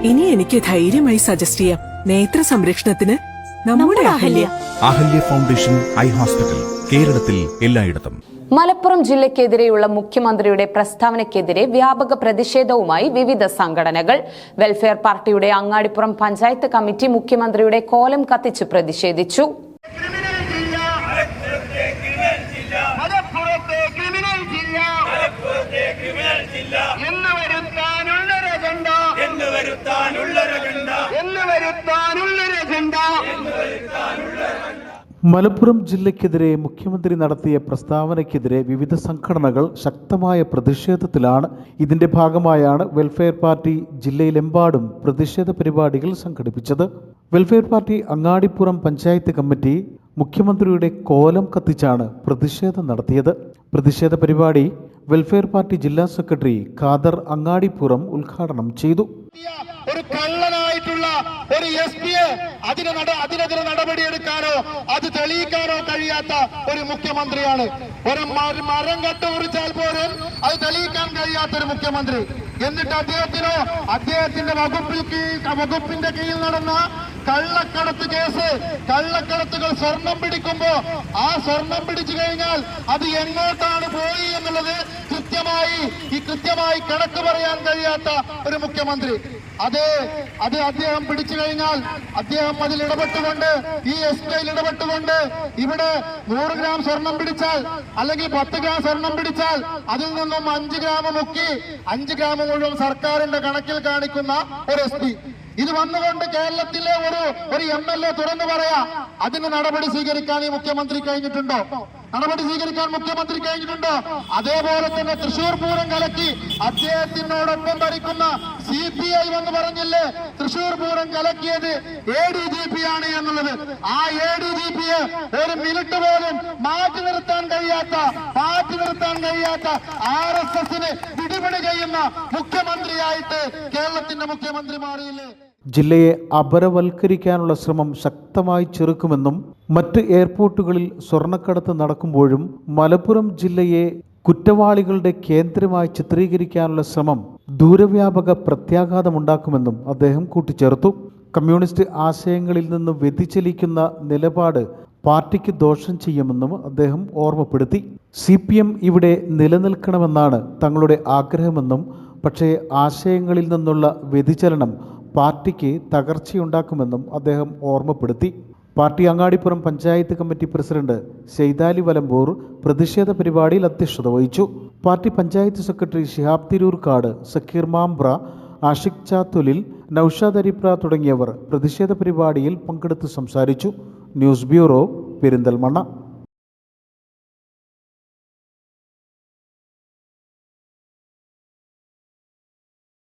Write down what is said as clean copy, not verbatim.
ഇനി എനിക്ക് ധൈര്യമായി സജസ്റ്റ് ചെയ്യാം. നേത്ര സംരക്ഷണത്തിന് നമ്മുടെ Ahalya. Ahalya foundation eye hospital, കേരളത്തിൽ എല്ലായിടത്തും. മലപ്പുറം ജില്ലയ്ക്കെതിരെയുള്ള മുഖ്യമന്ത്രിയുടെ പ്രസ്താവനയ്ക്കെതിരെ വ്യാപക പ്രതിഷേധവുമായി വിവിധ സംഘടനകൾ. വെൽഫെയർ പാർട്ടിയുടെ അങ്ങാടിപ്പുറം പഞ്ചായത്ത് കമ്മിറ്റി മുഖ്യമന്ത്രിയുടെ കോലം കത്തിച്ച് പ്രതിഷേധിച്ചു. മലപ്പുറം ജില്ലയ്ക്കെതിരെ മുഖ്യമന്ത്രി നടത്തിയ പ്രസ്താവനയ്ക്കെതിരെ വിവിധ സംഘടനകൾ ശക്തമായ പ്രതിഷേധത്തിലാണ്. ഇതിന്റെ ഭാഗമായാണ് വെൽഫെയർ പാർട്ടി ജില്ലയിലെമ്പാടും പ്രതിഷേധ പരിപാടികൾ സംഘടിപ്പിച്ചത്. Welfare party Angadipuram panchayat committee മുഖ്യമന്ത്രിയുടെ കോലം കത്തിച്ചാണ് പ്രതിഷേധം നടത്തിയത്. പ്രതിഷേധ പരിപാടി വെൽഫെയർ പാർട്ടി ജില്ലാ സെക്രട്ടറി ഖാദർ അങ്ങാടിപ്പുറം ഉദ്ഘാടനം ചെയ്തു. ഒരു കള്ളനായിട്ടുള്ള ഒരു എസ്പിയെ അതിനെതിരെ നടപടിയെടുക്കാനോ അത് തെളിയിക്കാനോ കഴിയാത്ത ഒരു മുഖ്യമന്ത്രിയാണ്. ഒരു മരം കട്ടുമുറിച്ചാൽ പോലും അത് തെളിയിക്കാൻ കഴിയാത്ത ഒരു മുഖ്യമന്ത്രി. എന്നിട്ട് അദ്ദേഹത്തിന്റെ വകുപ്പിന്റെ കീഴിൽ നടന്ന കള്ളക്കടത്ത് കേസ്, കള്ളക്കടത്തുകൾ സ്വർണം പിടിക്കുമ്പോ ആ സ്വർണം പിടിച്ചു കഴിഞ്ഞാൽ അത് എങ്ങോട്ടാണ് പോയി എന്നുള്ളത് കൃത്യമായി കണക്ക് പറയാൻ കഴിയാത്ത ഒരു മുഖ്യമന്ത്രി. അത് അദ്ദേഹം പിടിച്ചു കഴിഞ്ഞാൽ അദ്ദേഹം അതിൽ ഇടപെട്ടുകൊണ്ട്, ഈ SBI ഇടപെട്ടുകൊണ്ട് ഇവിടെ 100 ഗ്രാം സ്വർണം പിടിച്ചാൽ അല്ലെങ്കിൽ 10 ഗ്രാം സ്വർണം പിടിച്ചാൽ അതിൽ നിന്നും 5 ഗ്രാം മുക്കി 5 ഗ്രാം മുഴുവൻ സർക്കാരിന്റെ കണക്കിൽ കാണിക്കുന്ന ഒരു SP. ഇത് വന്നുകൊണ്ട് കേരളത്തിലെ ഒരു MLA തുറന്നു പറയാ, അതിന് നടപടി സ്വീകരിക്കാൻ ഈ മുഖ്യമന്ത്രി കഴിഞ്ഞിട്ടുണ്ടോ? അതേപോലെ തന്നെ തൃശൂർ പൂരം കലക്കി അദ്ദേഹത്തിനോടൊപ്പം ഭരിക്കുന്ന CPI വന്ന് പറഞ്ഞില്ലേ തൃശൂർ പൂരം കലക്കിയത് ADGP ആണ് എന്നുള്ളത്. ആ ADGPയെ ഒരു മിനിറ്റ് പോലും മാറ്റി നിർത്താൻ കഴിയാത്ത RSSന് പിടിപിടി ചെയ്യുന്ന മുഖ്യമന്ത്രിയായിട്ട് കേരളത്തിന്റെ മുഖ്യമന്ത്രി മാറിയില്ലേ? ജില്ലയെ അപരവൽക്കരിക്കാനുള്ള ശ്രമം ശക്തമായി ചെറുക്കുമെന്നും മറ്റ് എയർപോർട്ടുകളിൽ സ്വർണ്ണക്കടത്ത് നടക്കുമ്പോഴും മലപ്പുറം ജില്ലയെ കുറ്റവാളികളുടെ കേന്ദ്രമായി ചിത്രീകരിക്കാനുള്ള ശ്രമം ദൂരവ്യാപക പ്രത്യാഘാതമുണ്ടാക്കുമെന്നും അദ്ദേഹം കൂട്ടിച്ചേർത്തു. കമ്മ്യൂണിസ്റ്റ് ആശയങ്ങളിൽ നിന്ന് വ്യതിചലിക്കുന്ന നിലപാട് പാർട്ടിക്ക് ദോഷം ചെയ്യുമെന്നും അദ്ദേഹം ഓർമ്മപ്പെടുത്തി. CPM ഇവിടെ നിലനിൽക്കണമെന്നാണ് തങ്ങളുടെ ആഗ്രഹമെന്നും പക്ഷേ ആശയങ്ങളിൽ നിന്നുള്ള വ്യതിചലനം പാർട്ടിക്ക് തകർച്ചയുണ്ടാക്കുമെന്നും അദ്ദേഹം ഓർമ്മപ്പെടുത്തി. Party Angadipuram panchayat committee president Saithali Valambur പ്രതിഷേധ പരിപാടിയിൽ അധ്യക്ഷത വഹിച്ചു. പാർട്ടി പഞ്ചായത്ത് സെക്രട്ടറി ഷിഹാബ് തിരൂർക്കാട്, സക്കീർ മാംബ്ര, ആഷിഖ് ചാത്തുലിൽ, നൌഷാദ് അരിപ്ര തുടങ്ങിയവർ പ്രതിഷേധ പരിപാടിയിൽ പങ്കെടുത്ത് സംസാരിച്ചു. News bureau, Perinthalmanna.